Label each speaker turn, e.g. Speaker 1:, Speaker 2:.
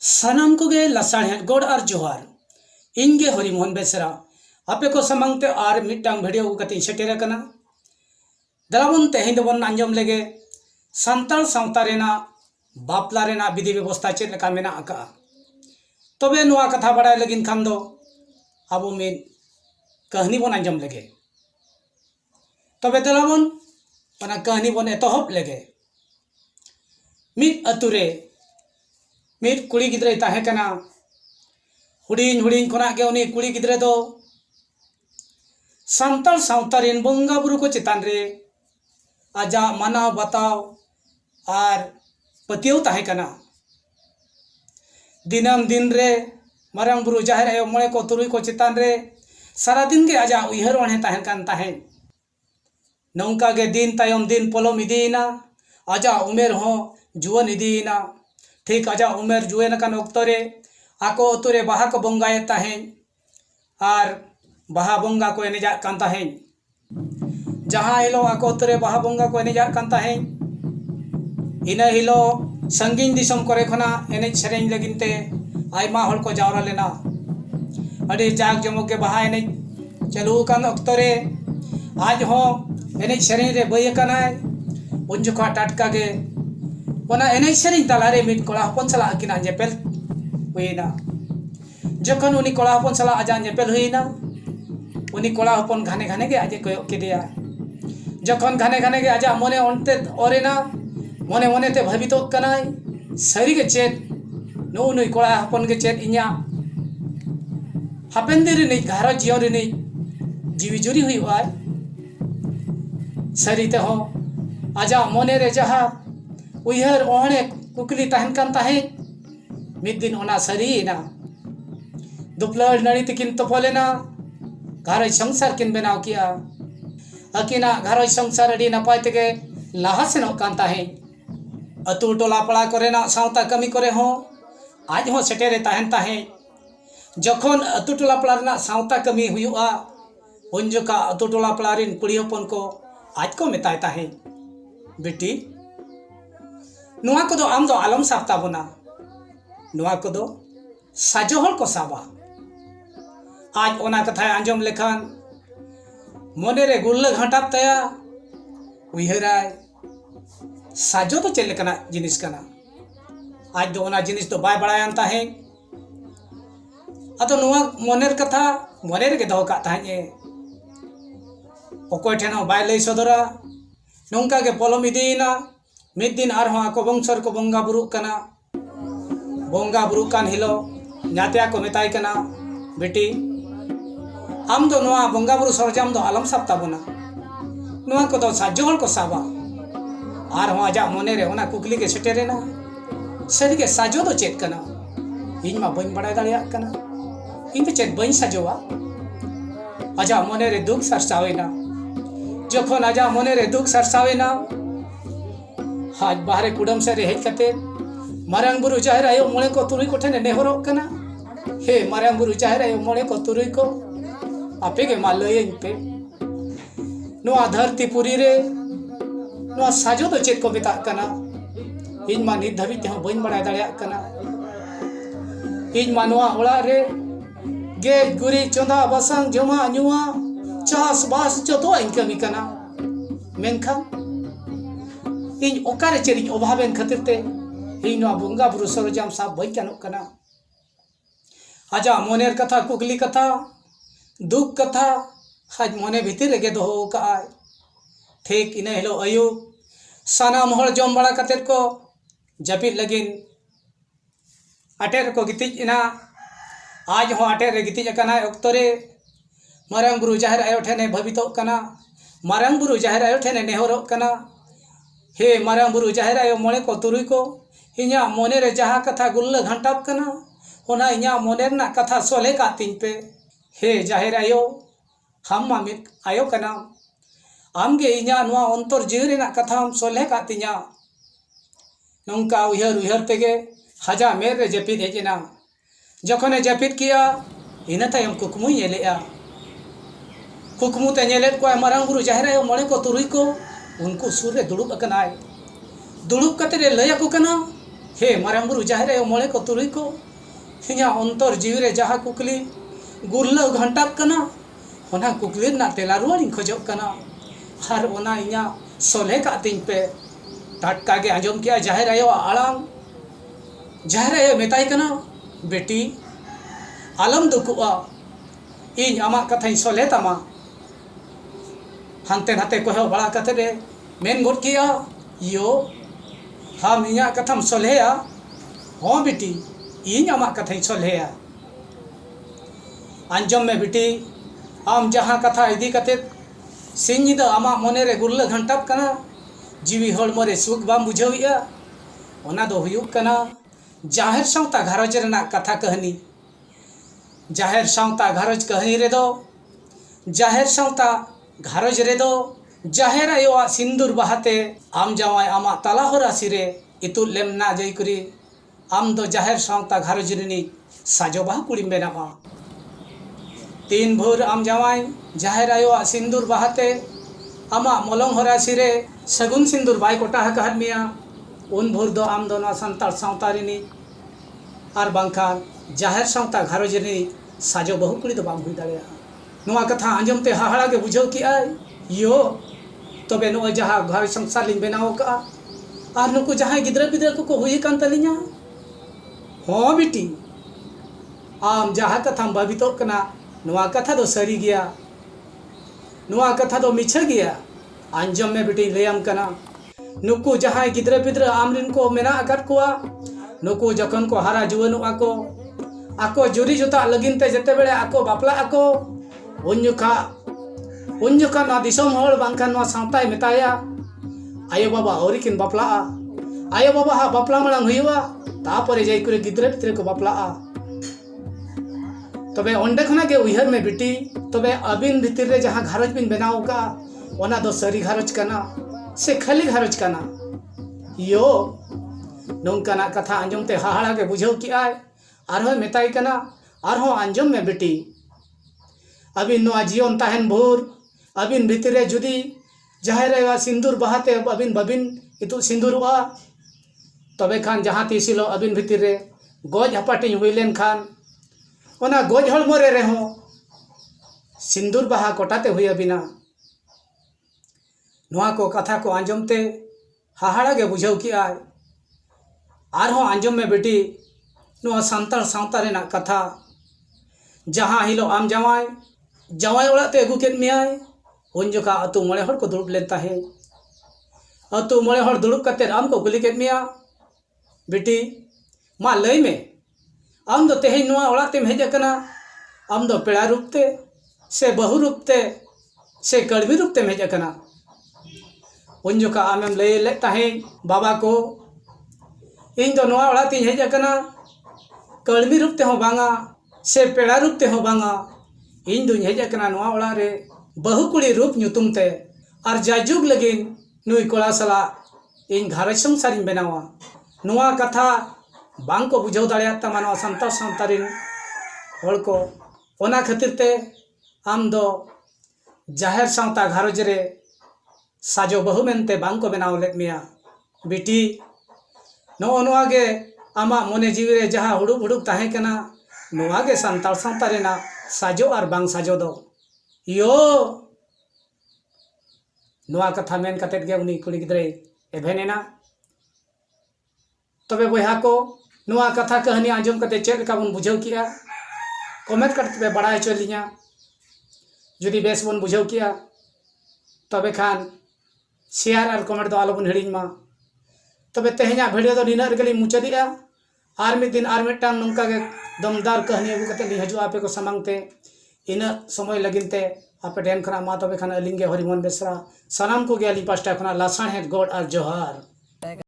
Speaker 1: सानाम कोगे लासाढ़ गोड़ और जोहार इनगे हरिमोहन बेसरा आपे को समांगते और मिट्टांग भिडियो कते सेटेर कना दलाबन तेहें दबन आंजम लेगे सांताल सावता रेना बापला रेना विधि व्यवस्था चेद लेका मेना आका तबे नुआ कथा बड़ाय लगिन खान दो आबो मिद कहानी बन आंजम लेगे तबे दलाबन पना कहानी बन एतहब लेगे मिद अतुरे मिद कुड़ी गिद्रे ताहे कना हुडिन हुडिन खोना के उनी कुड़ी गिद्रे दो सांताल सावता रेन बंगा बुरु को चितान रे आजा मानाव बताव और पतियव ताहे कना दिनम दिन रे मारांग बुरु जाहिर आयो मोळे को तुरुई को चितान रे सारा दिन के आजा उयहर वणे ताहेन कान ताहे नौका के दिन तायम दिन पलम इदीना आजा उमेर हो जुवन इदीना ठीक आजा उमेर जुएन कान ओक्तो रे आको अतुरे बाहा को बंगाए ताहे और बाहा बंगा को एनेजा कान ताहे जहाँ हिलो आको अतुरे बाहा बंगा को एनेजा कान ताहे इना हिलो संगीन दिसम करे खना एनेज सेरेंज लगिनते आयमा हल को जावरा लेना अड़ी जाग जमो के बाहा एनेज चलू कान ओक्तो रे आज हो एनेज सेरेंज रे बय कनाय उन जुखा टाटका के ओना एनेज सेरेंज तालारे मिद कोड़ा हपन सला अकिना जेपेल हुईना जखन उनी कोड़ा हपन सला आजा जेपेल हुईना उनी कोड़ा हपन घाने घाने के आजे कोयो केदिया जखन घाने घाने के आजा मने ओनते ओरेना मने मने ते भाबितो कनाय सरी के चेत नो नुई कोड़ा हपन के चेत इnya हापेन दिरि नै घारो जियो रे नै जीवी जुरी हुई आय सरी ते हो आजा मने रे जहा उयहर ओहणे कुकली ताहन कान ताहे मिद दिन ओना सरीना दुपलर नड़ी तकिन तोपलेना घारो संसार किन बनाव किया अकिना घारो संसार अड़ी नपाय तेगे लाहा सेनो कान ताहे अतु टोला पड़ा करेना सावता कमी करे हो आज हो सेटेरे ताहन ताहे जखन अतु टोला पड़ा रेना सावता कमी हुयुआ उन जोका अतु टोला पड़ा रिन कुड़ी हपन को आज को मेताय ताहे बेटी नुआ को दो आम दो आलम साबता बना नुआ को दो साजोहल को साबा आज ओना कथा आंजम लेखान मोने रे गुल्ल घाटाप तया उयहराय साजो तो चले कना जिनिस कना आज दो ओना जिनिस तो बाय बड़ायान ताहे अतो नुआ मोनेर कथा मोने रे दो का ताहे ओकोय ठेनो बाय लई सदरा नोंका के पलम इदीना मिद दिन आरहों आको बंसर को बंगा बुरु कना बंगा बुरु कान हिलो नात्या को मेताय कना बेटी आम दो नुआ बंगा बुरु सरजाम दो आलम साबता बना नुआ को दो साजोहल को साबा आरहों आजा मोने रे ओना कुकली के सेटेरेना सरी के साजो दो चेत कना इन मा बइन बड़ाय दाड़िया कना इन तो चेत बइन साजोवा आजा मोने रे दुख सरसावेना जखन आजा मोने रे दुख सरसावेना आज बाहरे कुडम से हेज कते मारांग बुरु जाहिर आयो मोळे को तुरुई को ठेने नेहरो कना हे मारांग बुरु जाहिर आयो मोळे को तुरुई को आपे के मा लयेन पे नुआ धरती पुरी रे नुआ साजो तो चेत को मेता कना इन मा नित धाबी ते बइन बड़ाय दाड़िया कना इन मा नुआ ओड़ा रे गेज गुरी चोंदा बसंग जमा नुआ चास बास जतो इनकमी कना मेनखा इन ओकारे चेरी अभावेन खातिर ते इन बंगा बुरु सरजाम साब बई कानो कना आजा मोनेर कथा कुकली कथा दुख कथा आज मोने भीतर रेगे दोहो का ठीक इने हिलो अयु सानाम हर जम बड़ा कतेर को जपित लगिन अटेर को गितिज इना आज हो अटेर रे गितिज कना ओक्तरे मारांग बुरु जाहिर आयो ठेने भवितो कना मारांग बुरु जाहिर आयो ठेने नेहरो कना हे मारांग बुरु जाहिर आयो मोळे को तुरुई को इnya मोने रे जहा कथा गुल्ल घंटाप कना ओना इnya मोने ना कथा सोले का तीन पे हे जाहिर आयो हम मामिक आयो कना आमगे इnya नुआ अंतर जीव ना कथा हम सोले का तिnya नौका उहर उहर तेगे हजा मेर रे जपित हेजना जखने जपित किया इना तायम कुकमु नेलेआ कुकमु ते नेलेत को मारांग बुरु जाहिर आयो मोळे को तुरुई को उनको सुर रे दुड़ुब अकनाय दुड़ुब कते रे लय को कना हे मारांग बुरु जाहेर आयो मोळे को तुरुई को इᱧᱟ अंतर जीवी रे जहाँ कुकली गुरला घंटाब कना ओना कुकली ना तेला रुआड़िन खोजोग कना हर ओना इᱧा सोले कातिन पे टटका गे आंजम किया जाहेर आयो आड़ांग जाहेर आयो मेताई कना बेटी आलम दुकुआ इन आमा कथाई सोले तमा हानते नाते कोहे बड़ा कथे रे मेन गोट किया यो हम इᱧा कथाम सोलेया हो बेटी इन आमा कथाई सोलेया आंजम में बेटी आम जहाँ कथा इदी कते सिंह आमा मने रे गुरला घंटाब कना जीवी हड़मो रे सुख बाम बुझाविया ओना दो हुयुग कना जाहेर सावता घारज रेना कथा कहनी जाहेर सावता घारज कहनी रे दो जाहेर सावता घारज रे दो जाहेर आयो सिंदूर बहाते आम जावाय आमा तला होरा सिरे इतुल लेम ना जई करी आम दो जाहेर सावता घारज रेनी साजो बाह कुड़ी बेनामा तीन भोर आम जावाय जाहेर आयो सिंदूर बहाते आमा मलंग होरा सिरे सगुन सिंदूर बाय कोटा हकाद मिया उन भोर दो आम दो ना संताल सावता रेनी आर बांखान जाहेर सावता घारज रेनी साजो बहु कुड़ी दो बाम हुई दाड़ेया नोआ कथा आंजम ते हाहाड़ा के बुझाव की आय यो तबे नो जहाँ घर संसार लिंग बनाओ का आर नुकु जहाँ गिद्रा पिद्रा को हुई कान तलिया हो बेटी आम जहाँ कथा बाबितो कना नोआ कथा दो सरी गया नोआ कथा दो मिछा गया आंजम में बेटी लेयम कना नुकु जहाँ गिद्रा पिद्रा आमरिन को मेना अकट कोआ नुकु जखन को हारा जुवन आको जुरी जुता लगिन ते जते बेले आको बापला आको उन जुका ना दिसोम होड़ बांखान ना सावताय मेताया आयो बाबा औरिकिन बापला आयो बाबा हा बापला मलांग हुईवा तापरे जाई करे गिद्रा पिद्रा को बापला तबे ओंडे खना के उहर में बेटी तबे अबिन भीतर रे जहाँ घारज बिन बनाओ का ओना दो सरी घारज कना से खाली घारज कना यो नोंकाना कथा आंजम ते हाहाड़ा के बुझाव की आय आरहो मेताई कना आरहो आंजम में बेटी अबिन नोआ जीवन ताहन भोर अबिन भीतर रे जुदी जाहेर आयो सिंदूर बहाते अबिन बबिन इतु सिंदूरवा तबे खान जहाँ तीसिलो अबिन भीतर रे गोज हपाटिंग हुई लेन खान ओना गोज हड़मो रे रेहो सिंदूर बहा कोटाते हुई अबिना नोआ को कथा को आंजम ते हाहाड़ा के बुझाव की आय आरहो आंजम में बेटी नोआ सांताल सावता रेना कथा जहाँ हिलो आम जावाय जावाय ओड़ाते अगू केद मियाय उन जोका अतु मोड़े हड़ को दुड़ुब लेन ताहे अतु मोड़े हड़ दुड़ुब कते आम को कुली केद मिया बेटी मा लई में आम दो तेहे नोआ ओड़ातेम हेज अकना आम दो पेड़ा रूपते से बहु रूपते से कड़वी रूपते हेज अकना उन जोका आमेम लई ले ताहे बाबा को इन दो नोआ ओड़ाती हेज अकना कड़वी रूपते हो बांगा से पेड़ा रूपते हो बांगा इन दुñ हेज अकना नोआ ओड़ा रे बहु कुड़ी रूप ᱧᱩᱛᱩᱢ ते आर जायजुग लगिन नुई कोड़ा सला इन घारज संसारिन बनावा नोआ कथा बांग को बुझाव दाड़िया तमा नोआ संताल सावतारिन होड़ को ओना खातिर ते आम दो जाहेर सावता घारज रे साजो बहु मेनते बांग को बनाव लेद मिया बेटी नो नोआ गे आमा मोने जीवी रे जहाँ हुड़ुब हुड़ुब ताहे कना नोआ गे संताल सावता रेना साजो और बांग साजो दो यो नोआ कथा मेन कतेद गे उनी कुड़ी गिद्रे एभेनेना तबे बहा को नोआ कथा कहानी आंजम कते चेद का बन बुझाव किया कमेंट करते बड़ा चलिया जुदी बेस बन बुझाव किया तबे खान शेयर और कमेंट दो आलो बन हिड़िन मा तबे तेहेना वीडियो दो निना रगली मुचादिया आर मिद दिन आर मिटांग नोंका गे दमदार कहानी अगू कते ली हजू आपे को समांगते इन समय लगिनते आपे डेन खना मा तबे खान अलिंगे हरिमोहन बेसरा सनाम को गे अली पास्टा खना लासाण हेड गॉड और जोहार।